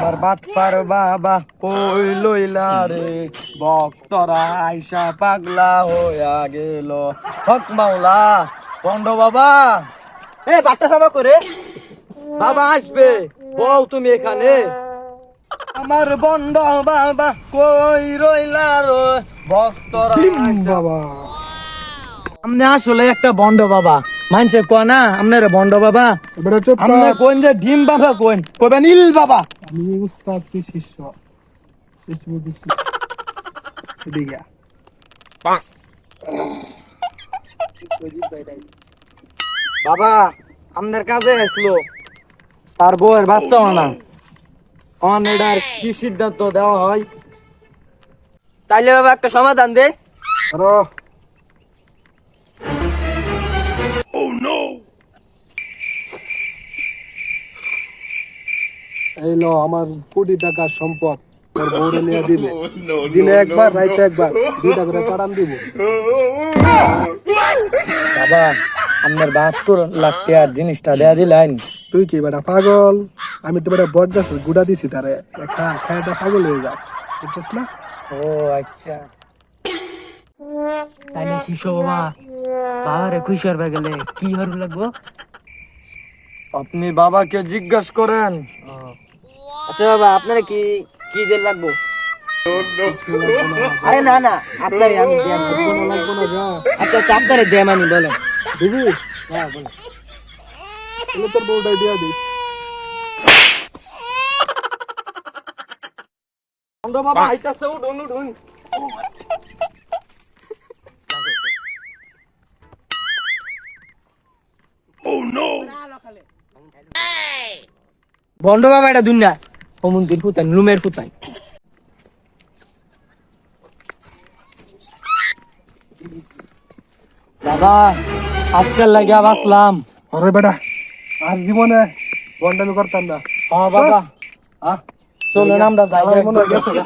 আমার বাটপার বাবা কই লইলা রে, ভক্তরা আইসা পাগলা হইয়া গেল। হক মাওলা, বন্ড বাবা, এ বাট্টা সাবা করে বাবা আসবে, বউ তুমি এখানে। আমার বন্ড বাবা কই রইলা রে, ভক্তরা বাবা আপনি আসলে একটা বন্ড বাবা, মানছে কো না আপনার বন্ড বাবা। বেটা চুপ আপনি কর। কোন যে ডিম বাবা কোন কইবেন ইল বাবা। আমি উস্তাদ কি শিষ্য এদিকে বাবা আপনার কাছে আসলো, তার বউয়ের বাচ্চা না, অন এটার কি সিদ্ধান্ত দেওয়া হয় তাইলে বাবা একটা সমাধান দে। আরো এই লো আমার কোটি টাকার সম্পদ তোর বউরে নিয়ে দিলে, দিনে একবার রাইতে একবার 2টা করে চারান দিব। বাবা আপনার 72 লাখ টাকার জিনিসটা দেয়া দিলেন। তুই কি বেটা পাগল? আমি তো বেটা বট গাছ গুড়া দিছি তারে, খায়াটা পাগল হয়ে যা, বুঝছিস না? ও আচ্ছা, তাইলে শিশু বাবা বাবারে খুশি করবে গেলে কি হরু লাগবো? আপনি বাবাকে জিজ্ঞাসা করেন। আচ্ছা বাবা আপনার কি কি দিন লাগবো? আরে না না আপনারে আমি দেব। কোনো লাগবো না যা আচ্ছা আচ্ছা আপনারে দেম আমি, বলেন। দিবি, হ্যাঁ বলেন। তাহলে তোর বউটাই দিয়া দিস। বাবা আইতাছে, উঠুন উঠুন। বন্ড বাবা এটা দুনিয়া সমুদ্রের ফুতান লুমের ফুতান। বাবা আজকাল লাগিয়া বাঁচলাম। আরে বেটা আজ জীবনে বন্ডামি করতাম না। হ্যাঁ বাবা, চলুন আমরা যাই। আমার মনে হয় গেছে গা।